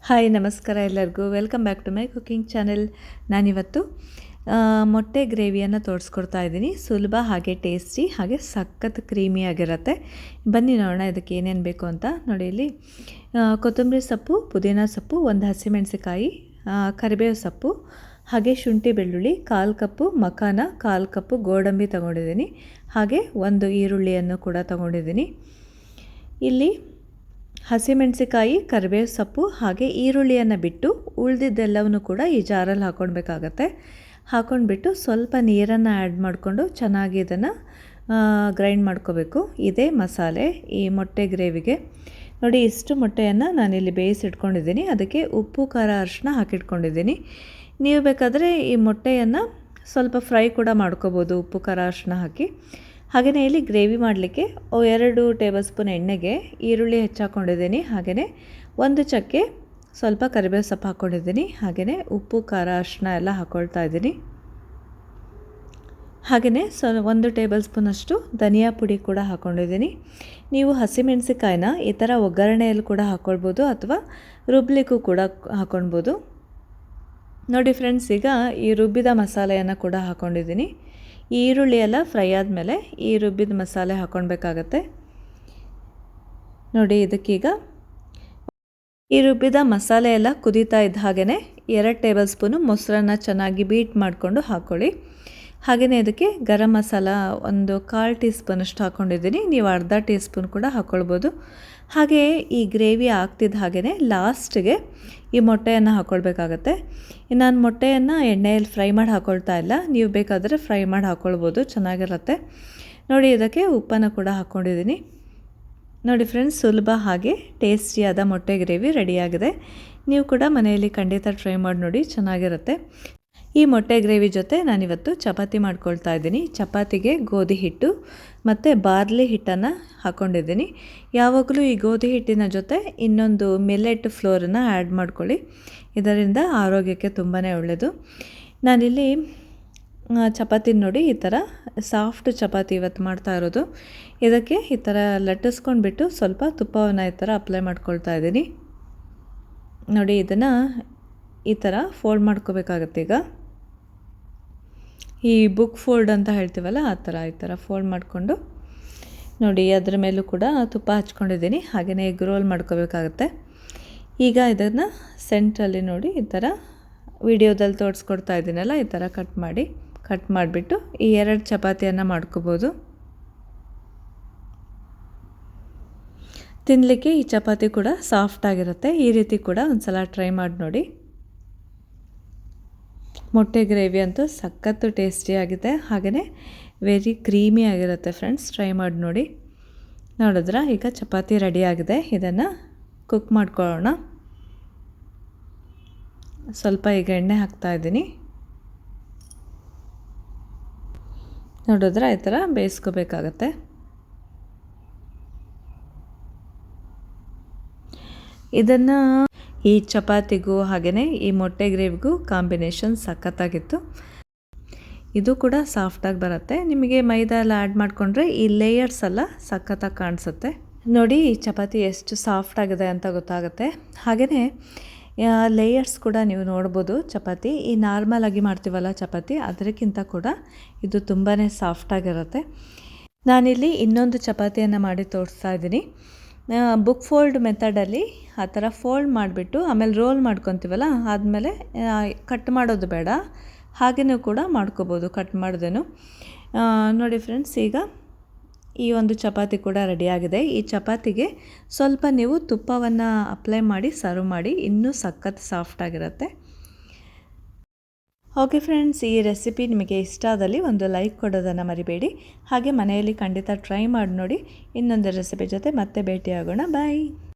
Hi ನಮಸ್ಕಾರ ಎಲ್ಲರಿಗೂ welcome back to my cooking channel. ನಾನಿವತ್ತು ಮೊಟ್ಟೆ ಗ್ರೇವಿಯನ್ನು ತೋರಿಸ್ಕೊಡ್ತಾ ಇದ್ದೀನಿ. ಸುಲಭ ಹಾಗೆ ಟೇಸ್ಟಿ ಹಾಗೆ ಸಖತ್ ಕ್ರೀಮಿಯಾಗಿರುತ್ತೆ. ಬನ್ನಿ ನೋಡೋಣ ಇದಕ್ಕೆ ಏನೇನು ಬೇಕು ಅಂತ. ನೋಡಿ ಇಲ್ಲಿ ಕೊತ್ತಂಬರಿ ಸೊಪ್ಪು, ಪುದೀನ ಸೊಪ್ಪು, ಒಂದು ಹಸಿಮೆಣಸಿಕಾಯಿ, ಕರಿಬೇವು ಸೊಪ್ಪು, ಹಾಗೆ ಶುಂಠಿ ಬೆಳ್ಳುಳ್ಳಿ, 1/4 ಕಪ್ಪು ಮಖಾನ, 1/4 ಕಪ್ಪು ಗೋಡಂಬಿ ತೊಗೊಂಡಿದ್ದೀನಿ. ಹಾಗೆ ಒಂದು ಈರುಳ್ಳಿಯನ್ನು ಕೂಡ ತೊಗೊಂಡಿದ್ದೀನಿ. ಇಲ್ಲಿ ಹಸಿಮೆಣಸಿಕಾಯಿ, ಕರಿಬೇವು ಸೊಪ್ಪು ಹಾಗೆ ಈರುಳ್ಳಿಯನ್ನು ಬಿಟ್ಟು ಉಳಿದಿದ್ದೆಲ್ಲವನ್ನು ಕೂಡ ಈ ಜಾರಲ್ಲಿ ಹಾಕ್ಕೊಳ್ಬೇಕಾಗತ್ತೆ. ಹಾಕ್ಕೊಂಡ್ಬಿಟ್ಟು ಸ್ವಲ್ಪ ನೀರನ್ನು ಆ್ಯಡ್ ಮಾಡಿಕೊಂಡು ಚೆನ್ನಾಗಿ ಇದನ್ನು ಗ್ರೈಂಡ್ ಮಾಡ್ಕೋಬೇಕು. ಇದೇ ಮಸಾಲೆ ಈ ಮೊಟ್ಟೆ ಗ್ರೇವಿಗೆ. ನೋಡಿ, ಇಷ್ಟು ಮೊಟ್ಟೆಯನ್ನು ನಾನಿಲ್ಲಿ ಬೇಯಿಸಿಟ್ಕೊಂಡಿದ್ದೀನಿ. ಅದಕ್ಕೆ ಉಪ್ಪು, ಖಾರ, ಅರಿಶಿನ ಹಾಕಿಟ್ಕೊಂಡಿದ್ದೀನಿ. ನೀವು ಬೇಕಾದರೆ ಈ ಮೊಟ್ಟೆಯನ್ನು ಸ್ವಲ್ಪ ಫ್ರೈ ಕೂಡ ಮಾಡ್ಕೋಬೋದು ಉಪ್ಪು, ಖಾರ, ಅರಿಶಿನ ಹಾಕಿ. ಹಾಗೆಯೇ ಇಲ್ಲಿ ಗ್ರೇವಿ ಮಾಡಲಿಕ್ಕೆ 2 ಟೇಬಲ್ ಸ್ಪೂನ್ ಎಣ್ಣೆಗೆ ಈರುಳ್ಳಿ ಹೆಚ್ಚಾಕೊಂಡಿದ್ದೀನಿ. ಹಾಗೆಯೇ 1 ಚಕ್ಕೆ, ಸ್ವಲ್ಪ ಕರಿಬೇವು ಸೊಪ್ಪು ಹಾಕ್ಕೊಂಡಿದ್ದೀನಿ. ಹಾಗೆಯೇ ಉಪ್ಪು, ಖಾರ, ಅರಿಶಿನ ಎಲ್ಲ ಹಾಕ್ಕೊಳ್ತಾ ಇದ್ದೀನಿ. ಹಾಗೆಯೇ 1 ಟೇಬಲ್ ಸ್ಪೂನಷ್ಟು ಧನಿಯಾ ಪುಡಿ ಕೂಡ ಹಾಕ್ಕೊಂಡಿದ್ದೀನಿ. ನೀವು ಹಸಿಮೆಣಸಿಕಾಯಿನ ಈ ಥರ ಒಗ್ಗರಣೆಯಲ್ಲಿ ಕೂಡ ಹಾಕ್ಕೊಳ್ಬೋದು ಅಥವಾ ರುಬ್ಲಿಕ್ಕೂ ಕೂಡ ಹಾಕ್ಕೊಳ್ಬೋದು. ನೋಡಿ ಫ್ರೆಂಡ್ಸ್, ಈಗ ಈ ರುಬ್ಬಿದ ಮಸಾಲೆಯನ್ನು ಕೂಡ ಹಾಕ್ಕೊಂಡಿದ್ದೀನಿ. ಈರುಳ್ಳಿ ಎಲ್ಲ ಫ್ರೈ ಆದಮೇಲೆ ಈ ರುಬ್ಬಿದ ಮಸಾಲೆ ಹಾಕ್ಕೊಳ್ಬೇಕಾಗತ್ತೆ. ನೋಡಿ, ಇದಕ್ಕೀಗ ಈ ರುಬ್ಬಿದ ಮಸಾಲೆ ಎಲ್ಲ ಕುದೀತಾ ಇದ್ದ ಹಾಗೆಯೇ 2 ಟೇಬಲ್ ಸ್ಪೂನು ಮೊಸರನ್ನ ಚೆನ್ನಾಗಿ ಬೀಟ್ ಮಾಡಿಕೊಂಡು ಹಾಕ್ಕೊಳ್ಳಿ. ಹಾಗೆಯೇ ಇದಕ್ಕೆ ಗರಂ ಮಸಾಲ ಒಂದು 1/4 ಟೀ ಸ್ಪೂನಷ್ಟು ಹಾಕ್ಕೊಂಡಿದ್ದೀನಿ. ನೀವು ಅರ್ಧ ಟೀ ಸ್ಪೂನ್ ಕೂಡ ಹಾಕ್ಕೊಳ್ಬೋದು. ಹಾಗೆಯೇ ಈ ಗ್ರೇವಿ ಆಗ್ತಿದ್ದ ಹಾಗೆಯೇ ಲಾಸ್ಟಿಗೆ ಈ ಮೊಟ್ಟೆಯನ್ನು ಹಾಕ್ಕೊಳ್ಬೇಕಾಗತ್ತೆ. ನಾನು ಮೊಟ್ಟೆಯನ್ನು ಎಣ್ಣೆಯಲ್ಲಿ ಫ್ರೈ ಮಾಡಿ ಹಾಕ್ಕೊಳ್ತಾ ಇಲ್ಲ. ನೀವು ಬೇಕಾದರೆ ಫ್ರೈ ಮಾಡಿ ಹಾಕ್ಕೊಳ್ಬೋದು, ಚೆನ್ನಾಗಿರುತ್ತೆ. ನೋಡಿ, ಇದಕ್ಕೆ ಉಪ್ಪನ್ನು ಕೂಡ ಹಾಕ್ಕೊಂಡಿದ್ದೀನಿ. ನೋಡಿ ಫ್ರೆಂಡ್ಸ್, ಸುಲಭ ಹಾಗೆ ಟೇಸ್ಟಿಯಾದ ಮೊಟ್ಟೆ ಗ್ರೇವಿ ರೆಡಿಯಾಗಿದೆ. ನೀವು ಕೂಡ ಮನೆಯಲ್ಲಿ ಖಂಡಿತ ಟ್ರೈ ಮಾಡಿ ನೋಡಿ, ಚೆನ್ನಾಗಿರುತ್ತೆ. ಈ ಮೊಟ್ಟೆ ಗ್ರೇವಿ ಜೊತೆ ನಾನಿವತ್ತು ಚಪಾತಿ ಮಾಡ್ಕೊಳ್ತಾ ಇದ್ದೀನಿ. ಚಪಾತಿಗೆ ಗೋಧಿ ಹಿಟ್ಟು ಮತ್ತು ಬಾರ್ಲಿ ಹಿಟ್ಟನ್ನು ಹಾಕ್ಕೊಂಡಿದ್ದೀನಿ. ಯಾವಾಗಲೂ ಈ ಗೋಧಿ ಹಿಟ್ಟಿನ ಜೊತೆ ಇನ್ನೊಂದು ಮಿಲ್ಲೆಟ್ ಫ್ಲೋರನ್ನು ಆ್ಯಡ್ ಮಾಡ್ಕೊಳ್ಳಿ. ಇದರಿಂದ ಆರೋಗ್ಯಕ್ಕೆ ತುಂಬಾ ಒಳ್ಳೆಯದು. ನಾನಿಲ್ಲಿ ಚಪಾತಿ ನೋಡಿ ಈ ಥರ ಸಾಫ್ಟ್ ಚಪಾತಿ ಇವತ್ತು ಮಾಡ್ತಾ ಇರೋದು. ಇದಕ್ಕೆ ಈ ಥರ ಲಟ್ಟಿಸ್ಕೊಂಡ್ಬಿಟ್ಟು ಸ್ವಲ್ಪ ತುಪ್ಪವನ್ನು ಈ ಥರ ಅಪ್ಲೈ ಮಾಡ್ಕೊಳ್ತಾ ಇದ್ದೀನಿ. ನೋಡಿ, ಇದನ್ನು ಈ ಥರ ಫೋಲ್ಡ್ ಮಾಡ್ಕೋಬೇಕಾಗತ್ತೆ. ಈಗ ಈ ಬುಕ್ ಫೋಲ್ಡ್ ಅಂತ ಹೇಳ್ತೀವಲ್ಲ, ಆ ಥರ ಈ ಥರ ಫೋಲ್ಡ್ ಮಾಡಿಕೊಂಡು ನೋಡಿ, ಅದರ ಮೇಲೂ ಕೂಡ ತುಪ್ಪ ಹಚ್ಕೊಂಡಿದ್ದೀನಿ. ಹಾಗೆಯೇ ಎಗ್ ರೋಲ್ ಮಾಡ್ಕೋಬೇಕಾಗತ್ತೆ. ಈಗ ಇದನ್ನು ಸೆಂಟ್ರಲ್ಲಿ ನೋಡಿ ಈ ಥರ ವಿಡಿಯೋದಲ್ಲಿ ತೋರಿಸ್ಕೊಡ್ತಾ ಇದ್ದೀನಲ್ಲ, ಈ ಥರ ಕಟ್ ಮಾಡಿಬಿಟ್ಟು ಈ 2 ಚಪಾತಿಯನ್ನು ಮಾಡ್ಕೋಬೋದು. ತಿನ್ನಲಿಕ್ಕೆ ಈ ಚಪಾತಿ ಕೂಡ ಸಾಫ್ಟಾಗಿರುತ್ತೆ. ಈ ರೀತಿ ಕೂಡ ಒಂದು ಸಲ ಟ್ರೈ ಮಾಡಿ ನೋಡಿ. ಮೊಟ್ಟೆ ಗ್ರೇವಿ ಅಂತೂ ಸಖತ್ತು ಟೇಸ್ಟಿಯಾಗಿದೆ. ಹಾಗೆಯೇ ವೆರಿ ಕ್ರೀಮಿ ಆಗಿರುತ್ತೆ ಫ್ರೆಂಡ್ಸ್. ಟ್ರೈ ಮಾಡಿ ನೋಡಿ. ನೋಡಿದ್ರಾ, ಈಗ ಚಪಾತಿ ರೆಡಿಯಾಗಿದೆ. ಇದನ್ನು ಕುಕ್ ಮಾಡ್ಕೊಳ್ಳೋಣ. ಸ್ವಲ್ಪ ಈಗ ಎಣ್ಣೆ ಹಾಕ್ತಾಯಿದ್ದೀನಿ. ನೋಡಿದ್ರಾ, ಈ ಥರ ಬೇಯಿಸ್ಕೋಬೇಕಾಗತ್ತೆ. ಇದನ್ನು ಈ ಚಪಾತಿಗೂ ಹಾಗೆಯೇ ಈ ಮೊಟ್ಟೆ ಗ್ರೇವಿಗೂ ಕಾಂಬಿನೇಷನ್ ಸಖತ್ತಾಗಿತ್ತು. ಇದು ಕೂಡ ಸಾಫ್ಟಾಗಿ ಬರುತ್ತೆ. ನಿಮಗೆ ಮೈದಾ ಎಲ್ಲ ಆ್ಯಡ್ ಮಾಡಿಕೊಂಡ್ರೆ ಈ ಲೇಯರ್ಸ್ ಎಲ್ಲ ಸಖತ್ತಾಗಿ ಕಾಣಿಸುತ್ತೆ. ನೋಡಿ, ಈ ಚಪಾತಿ ಎಷ್ಟು ಸಾಫ್ಟಾಗಿದೆ ಅಂತ ಗೊತ್ತಾಗುತ್ತೆ. ಹಾಗೆಯೇ ಲೇಯರ್ಸ್ ಕೂಡ ನೀವು ನೋಡ್ಬೋದು. ಚಪಾತಿ ಈ ನಾರ್ಮಲಾಗಿ ಮಾಡ್ತೀವಲ್ಲ ಚಪಾತಿ, ಅದಕ್ಕಿಂತ ಕೂಡ ಇದು ತುಂಬಾ ಸಾಫ್ಟಾಗಿರುತ್ತೆ. ನಾನಿಲ್ಲಿ ಇನ್ನೊಂದು ಚಪಾತಿಯನ್ನು ಮಾಡಿ ತೋರಿಸ್ತಾ ಇದ್ದೀನಿ. ಬುಕ್ ಫೋಲ್ಡ್ ಮೆಥಡಲ್ಲಿ ಆ ಥರ ಫೋಲ್ಡ್ ಮಾಡಿಬಿಟ್ಟು ಆಮೇಲೆ ರೋಲ್ ಮಾಡ್ಕೊತೀವಲ್ಲ, ಆದಮೇಲೆ ಕಟ್ ಮಾಡೋದು ಬೇಡ, ಹಾಗೆಯೂ ಕೂಡ ಮಾಡ್ಕೋಬೋದು ಕಟ್ ಮಾಡ್ದೇನು. ನೋಡಿ ಫ್ರೆಂಡ್ಸ್, ಈಗ ಈ ಒಂದು ಚಪಾತಿ ಕೂಡ ರೆಡಿಯಾಗಿದೆ. ಈ ಚಪಾತಿಗೆ ಸ್ವಲ್ಪ ನೀವು ತುಪ್ಪವನ್ನು ಅಪ್ಲೈ ಮಾಡಿ ಸರ್ವ್ ಮಾಡಿ, ಇನ್ನೂ ಸಖತ್ ಸಾಫ್ಟಾಗಿರುತ್ತೆ. ಓಕೆ ಫ್ರೆಂಡ್ಸ್, ಈ ರೆಸಿಪಿ ನಿಮಗೆ ಇಷ್ಟ ಆದಲ್ಲಿ ಒಂದು ಲೈಕ್ ಕೊಡೋದನ್ನು ಮರಿಬೇಡಿ. ಹಾಗೆ ಮನೆಯಲ್ಲಿ ಖಂಡಿತ ಟ್ರೈ ಮಾಡಿ ನೋಡಿ. ಇನ್ನೊಂದು ರೆಸಿಪಿ ಜೊತೆ ಮತ್ತೆ ಭೇಟಿಯಾಗೋಣ. ಬಾಯ್.